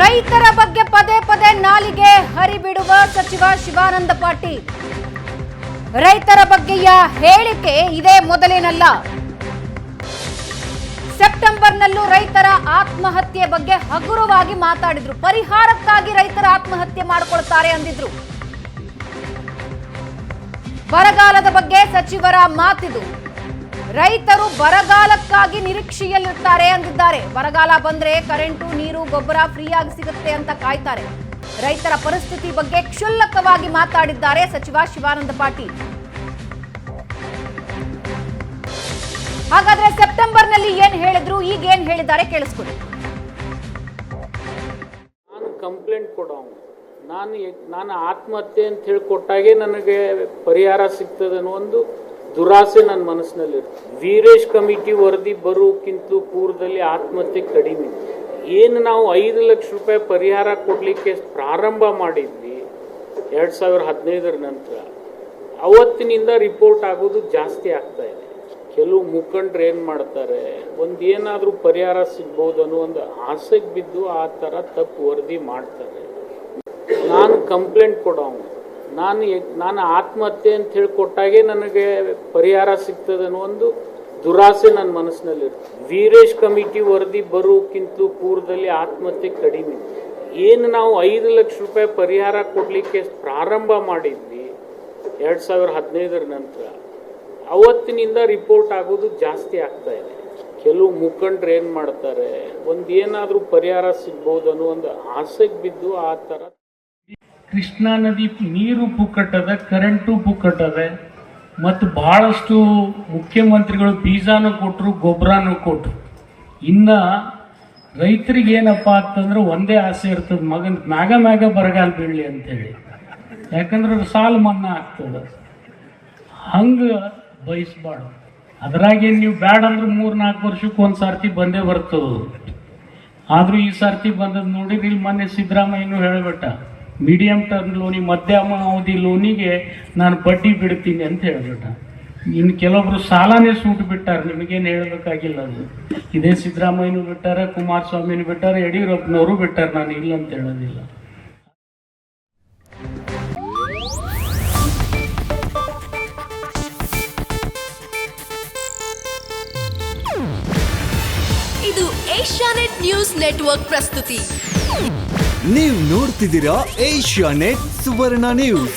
ರೈತರ ಬಗ್ಗೆ ಪದೇ ಪದೇ ನಾಲಿಗೆ ಹರಿಬಿಡುವ ಸಚಿವ ಶಿವಾನಂದ ಪಾಟೀಲ್. ರೈತರ ಬಗ್ಗೆಯ ಹೇಳಿಕೆ ಇದೇ ಮೊದಲೇನಲ್ಲ. ಸೆಪ್ಟೆಂಬರ್ನಲ್ಲೂ ರೈತರ ಆತ್ಮಹತ್ಯೆ ಬಗ್ಗೆ ಹಗುರವಾಗಿ ಮಾತಾಡಿದ್ರು. ಪರಿಹಾರಕ್ಕಾಗಿ ರೈತರ ಆತ್ಮಹತ್ಯೆ ಮಾಡಿಕೊಳ್ತಾರೆ ಅಂದಿದ್ರು. ಬರಗಾಲದ ಬಗ್ಗೆ ಸಚಿವರ ಮಾತಿದು. ರೈತರು ಬರಗಾಲಕ್ಕಾಗಿ ನಿರೀಕ್ಷೆಯಲ್ಲಿರ್ತಾರೆ ಅಂದಿದ್ದಾರೆ. ಬರಗಾಲ ಬಂದ್ರೆ ಕರೆಂಟು, ನೀರು, ಗೊಬ್ಬರ ಫ್ರೀಯಾಗಿ ಸಿಗುತ್ತೆ ಅಂತ ಕಾಯ್ತಾರೆ. ರೈತರ ಪರಿಸ್ಥಿತಿ ಬಗ್ಗೆ ಕ್ಷುಲ್ಲಕವಾಗಿ ಮಾತಾಡಿದ್ದಾರೆ ಸಚಿವ ಶಿವಾನಂದ ಪಾಟೀಲ್. ಹಾಗಾದ್ರೆ ಸೆಪ್ಟೆಂಬರ್ನಲ್ಲಿ ಏನ್ ಹೇಳಿದ್ರು, ಈಗ ಏನ್ ಹೇಳಿದ್ದಾರೆ ಕೇಳಿಸ್ಕೊಳ್ಳಿ. ನಾನು ಕಂಪ್ಲೇಂಟ್ ಕೊಡೋ ನಾನು ಆತ್ಮಹತ್ಯೆ ಅಂತ ಹೇಳಿ ಕೊಟ್ಟಾಗೆ ನನಗೆ ಪರಿಹಾರ ಸಿಗ್ತದೆ ಅನ್ನೋ ಒಂದು ದುರಾಸೆ ನನ್ನ ಮನಸ್ಸಿನಲ್ಲಿರುತ್ತೆ. ವೀರೇಶ್ ಕಮಿಟಿ ವರದಿ ಬರೋಕ್ಕಿಂತಲೂ ಪೂರ್ವದಲ್ಲಿ ಆತ್ಮಹತ್ಯೆ ಕಡಿಮೆ. ಏನು ನಾವು 5 ಲಕ್ಷ ರೂಪಾಯಿ ಪರಿಹಾರ ಕೊಡಲಿಕ್ಕೆ ಪ್ರಾರಂಭ ಮಾಡಿದ್ವಿ 2015 ನಂತರ, ಅವತ್ತಿನಿಂದ ರಿಪೋರ್ಟ್ ಆಗೋದು ಜಾಸ್ತಿ ಆಗ್ತಾ ಇದೆ. ಕೆಲವು ಮುಖಂಡರು ಏನು ಮಾಡ್ತಾರೆ, ಏನಾದರೂ ಪರಿಹಾರ ಸಿಗ್ಬೋದು ಅನ್ನೋ ಒಂದು ಆಸೆಗೆ ಬಿದ್ದು ಆ ಥರ ತಪ್ಪು ವರದಿ ಮಾಡ್ತಾರೆ. ನಾನು ಕಂಪ್ಲೇಂಟ್ ಕೊಡೋ ನಾನು ಆತ್ಮಹತ್ಯೆ ಅಂತ ಹೇಳಿ ಕೊಟ್ಟಾಗೆ ನನಗೆ ಪರಿಹಾರ ಸಿಗ್ತದೆ ಅನ್ನೋ ಒಂದು ದುರಾಸೆ ನನ್ನ ಮನಸ್ಸಿನಲ್ಲಿರುತ್ತೆ. ವೀರೇಶ್ ಕಮಿಟಿ ವರದಿ ಬರೋಕ್ಕಿಂತಲೂ ಪೂರ್ವದಲ್ಲಿ ಆತ್ಮಹತ್ಯೆ ಕಡಿಮೆ. ಏನು ನಾವು 5 ಲಕ್ಷ ರೂಪಾಯಿ ಪರಿಹಾರ ಕೊಡಲಿಕ್ಕೆ ಪ್ರಾರಂಭ ಮಾಡಿದ್ವಿ 2015 ನಂತರ, ಅವತ್ತಿನಿಂದ ರಿಪೋರ್ಟ್ ಆಗೋದು ಜಾಸ್ತಿ ಆಗ್ತಾ ಇದೆ. ಕೆಲವು ಮುಖಂಡರು ಏನು ಮಾಡ್ತಾರೆ, ಏನಾದರೂ ಪರಿಹಾರ ಸಿಗ್ಬೋದು ಅನ್ನೋ ಒಂದು ಆಸೆಗೆ ಬಿದ್ದು ಆ ಥರ. ಕೃಷ್ಣಾ ನದಿ ನೀರು ಪುಕ್ಕಟ್ಟದ, ಕರೆಂಟು ಪುಕ್ಕಟ್ಟದ, ಮತ್ತು ಬಹಳಷ್ಟು ಮುಖ್ಯಮಂತ್ರಿಗಳು ಬೀಜಾನು ಕೊಟ್ಟರು, ಗೊಬ್ಬರನೂ ಕೊಟ್ಟರು. ಇನ್ನು ರೈತರಿಗೆ ಏನಪ್ಪ ಅಂತಂದ್ರೆ ಒಂದೇ ಆಸೆ ಇರ್ತದೆ, ಮ್ಯಾಗ ಬರಗಾಲ ಬೀಳಲಿ ಅಂತೇಳಿ. ಯಾಕಂದ್ರೆ ಸಾಲ ಮನ್ನಾ ಆಗ್ತದೆ. ಹಂಗೆ ಬಯಸ್ಬಾರ್ದು. ಅದ್ರಾಗೇನು ನೀವು ಬ್ಯಾಡ ಅಂದ್ರೆ 3-4 ವರ್ಷಕ್ಕೆ ಒಂದು ಸರ್ತಿ ಬಂದೇ ಬರ್ತದೆ. ಆದರೂ ಈ ಸರ್ತಿ ಬಂದದ್ದು ನೋಡಿದ್ರೆ ಇಲ್ಲಿ ಮೊನ್ನೆ ಸಿದ್ದರಾಮಯ್ಯನೂ ಹೇಳಿಬಿಟ್ಟ, ಮೀಡಿಯಂ ಟರ್ಮ್ ಲೋನಿಗೆ, ಮಧ್ಯಮ ಅವಧಿ ಲೋನಿಗೆ ನಾನು ಬಡ್ಡಿ ಬಿಡ್ತೀನಿ ಅಂತ ಹೇಳ್ಬಿಟ್ಟ. ಇನ್ನು ಕೆಲವೊಬ್ರು ಸಾಲನೇ ಸೂಟು ಬಿಟ್ಟಾರೆ, ನಿಮಗೇನು ಹೇಳಬೇಕಾಗಿಲ್ಲ. ಅದು ಇದೇ ಸಿದ್ದರಾಮಯ್ಯನೂ ಬಿಟ್ಟಾರೆ, ಕುಮಾರಸ್ವಾಮಿನೂ ಬಿಟ್ಟಾರೆ, ಯಡಿಯೂರಪ್ಪನವರು ಬಿಟ್ಟಾರೆ. ನಾನು ಇಲ್ಲ ಅಂತ ಹೇಳೋದಿಲ್ಲ. ಇದು ಏಷ್ಯಾನೆಟ್ ನ್ಯೂಸ್ ನೆಟ್ವರ್ಕ್ ಪ್ರಸ್ತುತಿ. ನೀವು ನೋಡ್ತಿದ್ದೀರಾ ಏಷ್ಯಾನೆಟ್ ಸುವರ್ಣ ನ್ಯೂಸ್.